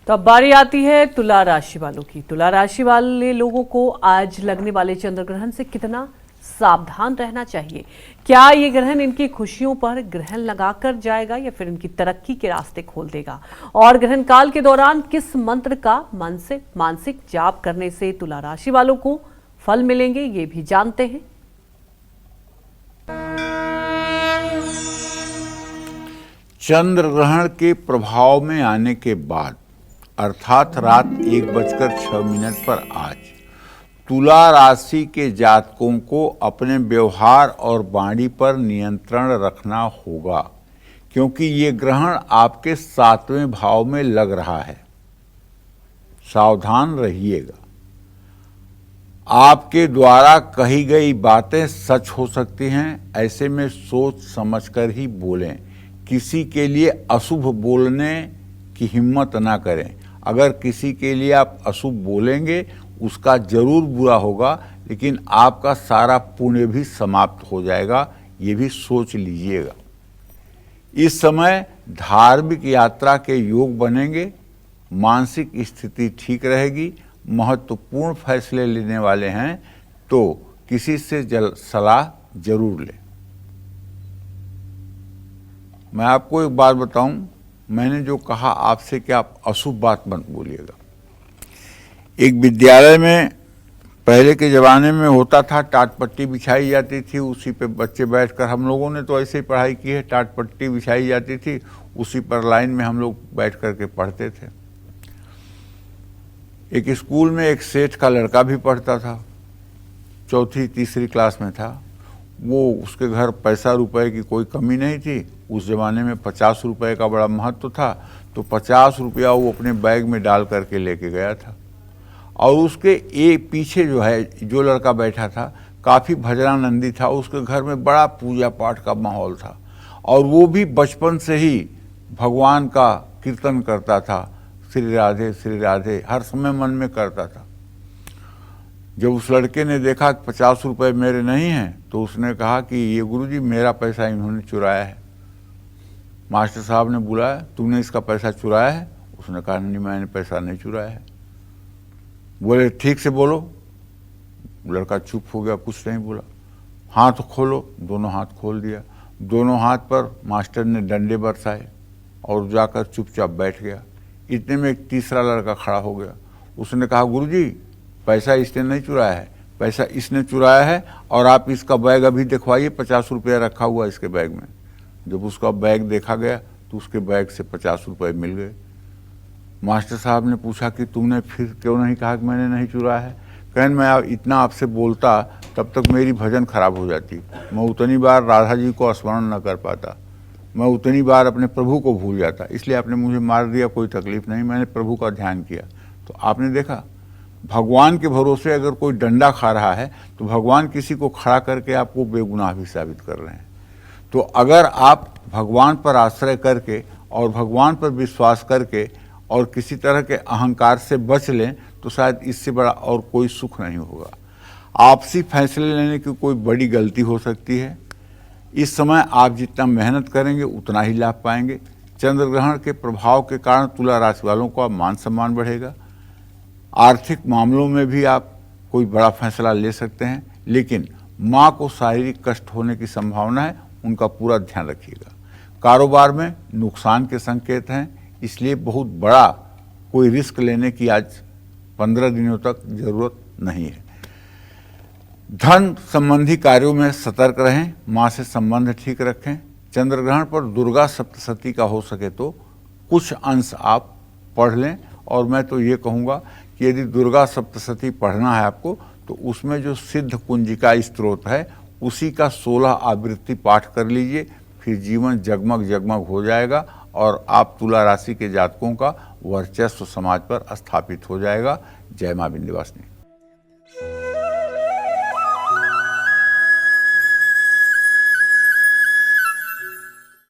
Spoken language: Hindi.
तो अब बारी आती है तुला राशि वालों की। तुला राशि वाले लोगों को आज लगने वाले चंद्र ग्रहण से कितना सावधान रहना चाहिए? क्या ये ग्रहण इनकी खुशियों पर ग्रहण लगाकर जाएगा या फिर इनकी तरक्की के रास्ते खोल देगा? और ग्रहण काल के दौरान किस मंत्र का मानसिक जाप करने से तुला राशि वालों को फल मिलेंगे, ये भी जानते हैं। चंद्र ग्रहण के प्रभाव में आने के बाद अर्थात रात 1:06 पर आज तुला राशि के जातकों को अपने व्यवहार और वाणी पर नियंत्रण रखना होगा, क्योंकि ये ग्रहण आपके 7वें भाव में लग रहा है। सावधान रहिएगा। आपके द्वारा कही गई बातें सच हो सकती हैं, ऐसे में सोच समझकर ही बोलें। किसी के लिए अशुभ बोलने की हिम्मत ना करें। अगर किसी के लिए आप अशुभ बोलेंगे उसका जरूर बुरा होगा, लेकिन आपका सारा पुण्य भी समाप्त हो जाएगा, ये भी सोच लीजिएगा। इस समय धार्मिक यात्रा के योग बनेंगे, मानसिक स्थिति ठीक रहेगी, महत्वपूर्ण फैसले लेने वाले हैं तो किसी से सलाह जरूर लें। मैं आपको एक बात बताऊं, मैंने जो कहा आपसे कि आप अशुभ बात मत बोलिएगा। एक विद्यालय में पहले के ज़माने में होता था, टाट पट्टी बिछाई जाती थी, उसी पे बच्चे बैठकर, हम लोगों ने तो ऐसे ही पढ़ाई की है, टाट पट्टी बिछाई जाती थी, उसी पर लाइन में हम लोग बैठ कर के पढ़ते थे। एक स्कूल में एक सेठ का लड़का भी पढ़ता था, 4ठी 3री क्लास में था। वो उसके घर पैसा रुपए की कोई कमी नहीं थी। उस ज़माने में 50 रुपए का बड़ा महत्व था, तो 50 रुपया वो अपने बैग में डाल करके लेके गया था। और उसके एक पीछे जो लड़का बैठा था, काफ़ी भजनानंदी था, उसके घर में बड़ा पूजा पाठ का माहौल था और वो भी बचपन से ही भगवान का कीर्तन करता था, श्री राधे हर समय मन में करता था। जब उस लड़के ने देखा कि 50 रुपये मेरे नहीं हैं, तो उसने कहा कि ये गुरुजी मेरा पैसा इन्होंने चुराया है। मास्टर साहब ने बुलाया, तुमने इसका पैसा चुराया है? उसने कहा नहीं, मैंने पैसा नहीं चुराया है। बोले ठीक से बोलो। लड़का चुप हो गया, कुछ नहीं बोला। हाथ खोलो, दोनों हाथ खोल दिया। दोनों हाथ पर मास्टर ने डंडे बरसाए और जाकर चुपचाप बैठ गया। इतने में एक तीसरा लड़का खड़ा हो गया। उसने कहा गुरुजी पैसा इसने नहीं चुराया है, पैसा इसने चुराया है और आप इसका बैग अभी दिखवाइए, 50 रुपया रखा हुआ इसके बैग में। जब उसका बैग देखा गया तो उसके बैग से 50 रुपये मिल गए। मास्टर साहब ने पूछा कि तुमने फिर क्यों नहीं कहा कि मैंने नहीं चुराया है? कहन मैं इतना आपसे बोलता तब तक मेरी भजन खराब हो जाती, मैं उतनी बार राधा जी को स्मरण न कर पाता, मैं उतनी बार अपने प्रभु को भूल जाता, इसलिए आपने मुझे मार दिया, कोई तकलीफ नहीं, मैंने प्रभु का ध्यान किया। तो आपने देखा, भगवान के भरोसे अगर कोई डंडा खा रहा है तो भगवान किसी को खड़ा करके आपको बेगुनाह भी साबित कर रहे हैं। तो अगर आप भगवान पर आश्रय करके और भगवान पर विश्वास करके और किसी तरह के अहंकार से बच लें तो शायद इससे बड़ा और कोई सुख नहीं होगा। आपसी फैसले लेने की कोई बड़ी गलती हो सकती है। इस समय आप जितना मेहनत करेंगे उतना ही लाभ पाएंगे। चंद्र ग्रहण के प्रभाव के कारण तुला राशि वालों का मान सम्मान बढ़ेगा। आर्थिक मामलों में भी आप कोई बड़ा फैसला ले सकते हैं, लेकिन माँ को शारीरिक कष्ट होने की संभावना है, उनका पूरा ध्यान रखिएगा। कारोबार में नुकसान के संकेत हैं, इसलिए बहुत बड़ा कोई रिस्क लेने की आज 15 दिनों तक जरूरत नहीं है। धन संबंधी कार्यों में सतर्क रहें, माँ से संबंध ठीक रखें। चंद्र ग्रहण पर दुर्गा सप्तशती का हो सके तो कुछ अंश आप पढ़ लें, और मैं तो ये कहूँगा कि यदि दुर्गा सप्तशती पढ़ना है आपको तो उसमें जो सिद्ध कुंजिका स्त्रोत है उसी का 16 आवृत्ति पाठ कर लीजिए, फिर जीवन जगमग जगमग हो जाएगा और आप तुला राशि के जातकों का वर्चस्व समाज पर स्थापित हो जाएगा। जय मां विंध्यवासिनी।